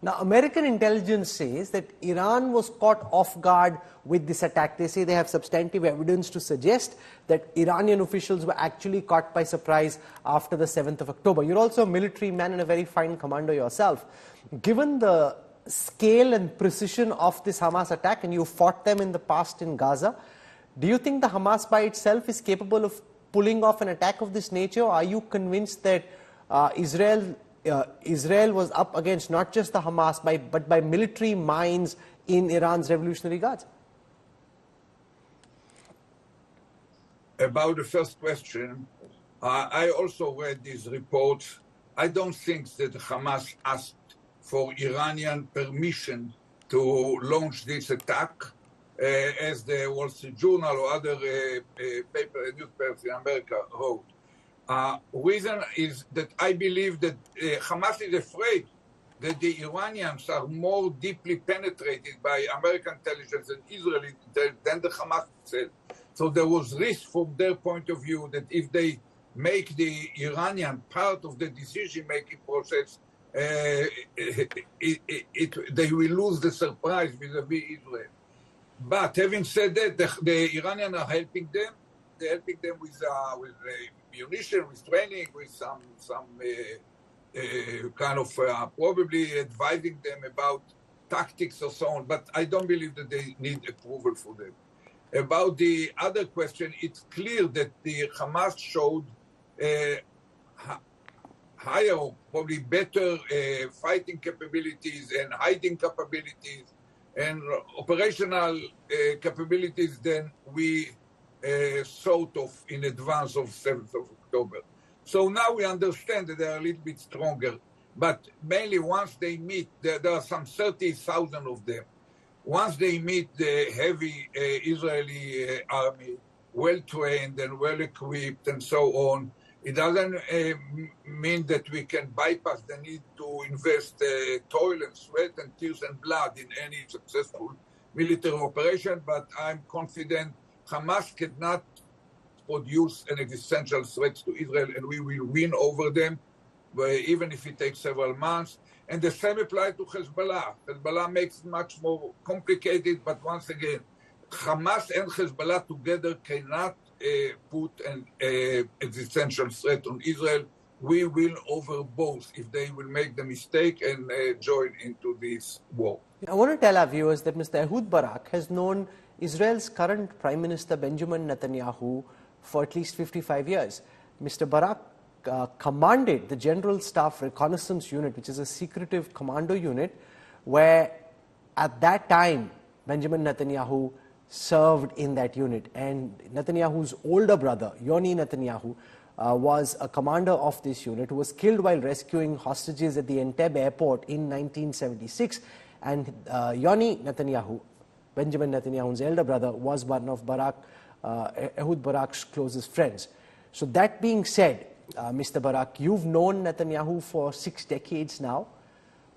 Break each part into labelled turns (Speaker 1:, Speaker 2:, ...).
Speaker 1: Now, American intelligence says that Iran was caught off guard with this attack. They say they have substantive evidence to suggest that Iranian officials were actually caught by surprise after the 7th of October. You're also a military man and a very fine commander yourself. Given the scale and precision of this Hamas attack, and you fought them in the past in Gaza, do you think the Hamas by itself is capable of pulling off an attack of this nature? Or are you convinced that Israel was up against not just the Hamas, but by military minds in Iran's Revolutionary Guards?
Speaker 2: About the first question, I also read these reports. I don't think that Hamas asked for Iranian permission to launch this attack, as the Wall Street Journal or other newspapers in America wrote. Reason is that I believe that Hamas is afraid that the Iranians are more deeply penetrated by American intelligence and Israeli intelligence than the Hamas itself. So there was risk from their point of view that if they make the Iranian part of the decision-making process, they will lose the surprise vis-a-vis Israel. But having said that, the Iranians are helping them. They're helping them with munition, with training, with some kind of probably advising them about tactics or so on. But I don't believe that they need approval for them. About the other question, it's clear that the Hamas showed higher, probably better fighting capabilities and hiding capabilities and operational capabilities than we thought of in advance of 7th of October. So now we understand that they are a little bit stronger. But mainly once they meet, there are some 30,000 of them. Once they meet the heavy Israeli army, well-trained and well-equipped and so on, it doesn't mean that we can bypass the need to invest toil and sweat and tears and blood in any successful military operation, but I'm confident Hamas cannot produce an existential threat to Israel, and we will win over them, even if it takes several months. And the same applies to Hezbollah. Hezbollah makes it much more complicated, but once again, Hamas and Hezbollah together cannot put an existential threat on Israel. We win over both if they will make the mistake and join into this war.
Speaker 1: I want to tell our viewers that Mr. Ehud Barak has known Israel's current Prime Minister Benjamin Netanyahu for at least 55 years. Mr. Barak commanded the General Staff Reconnaissance Unit, which is a secretive commando unit, where at that time Benjamin Netanyahu served in that unit. And Netanyahu's older brother, Yoni Netanyahu, was a commander of this unit who was killed while rescuing hostages at the Entebbe airport in 1976. And Yoni Netanyahu, Benjamin Netanyahu's elder brother, was one of Ehud Barak's closest friends. So that being said, Mr. Barak, you've known Netanyahu for 6 decades now.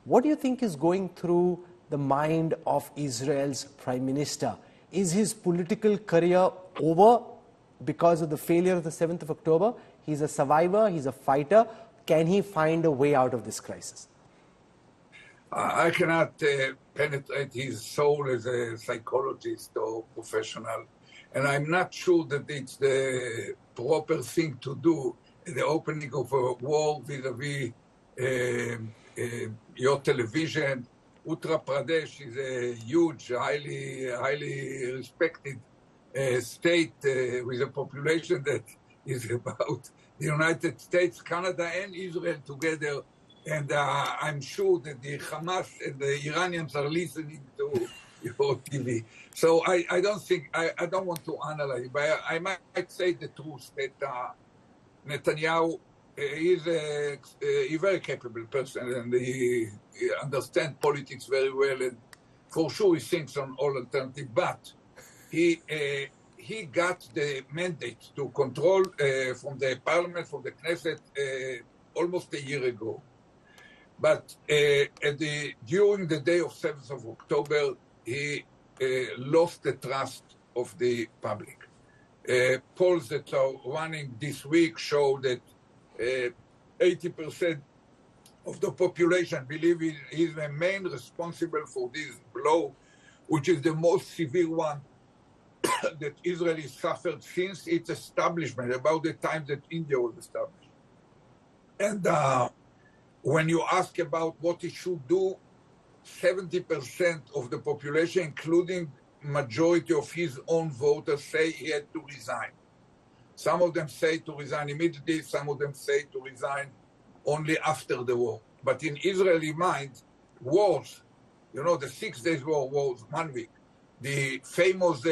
Speaker 1: What do you think is going through the mind of Israel's Prime Minister? Is his political career over because of the failure of the 7th of October? He's a survivor, he's a fighter. Can he find a way out of this crisis?
Speaker 2: I cannot penetrate his soul as a psychologist or professional. And I'm not sure that it's the proper thing to do at the opening of a war vis-a-vis your television. Uttar Pradesh is a huge, highly respected state with a population that is about the United States, Canada, and Israel together. And I'm sure that the Hamas and the Iranians are listening to your TV. So I don't think, I don't want to analyze, but I might say the truth that Netanyahu is a very capable person, and he understands politics very well, and for sure he thinks on all alternatives. But he got the mandate to control from the parliament, from the Knesset, almost a year ago. But during the day of 7th of October, he lost the trust of the public. Polls that are running this week show that 80% of the population believe he is the main responsible for this blow, which is the most severe one that Israel has suffered since its establishment, about the time that India was established. And when you ask about what he should do, 70% of the population, including majority of his own voters, say he had to resign. Some of them say to resign immediately, some of them say to resign only after the war. But in Israeli mind, wars, the 6 days war was 1 week. The famous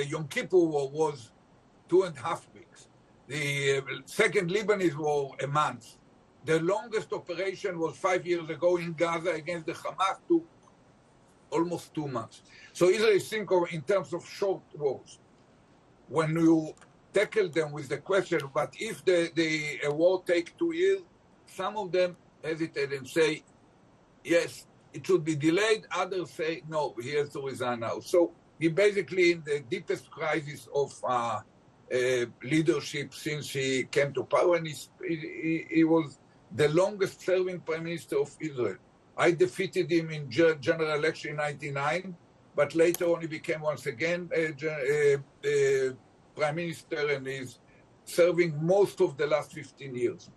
Speaker 2: Yom Kippur War was 2.5 weeks. The second Lebanese war, a month. The longest operation was 5 years ago in Gaza against the Hamas, took almost 2 months. So Israel think of in terms of short wars. When you tackle them with the question, but if the war takes 2 years, some of them hesitate and say, yes, it should be delayed. Others say, no, he has to resign now. So he basically in the deepest crisis of leadership since he came to power, and he was the longest serving prime minister of Israel. I defeated him in general election in 1999, but later on he became once again prime minister and is serving most of the last 15 years.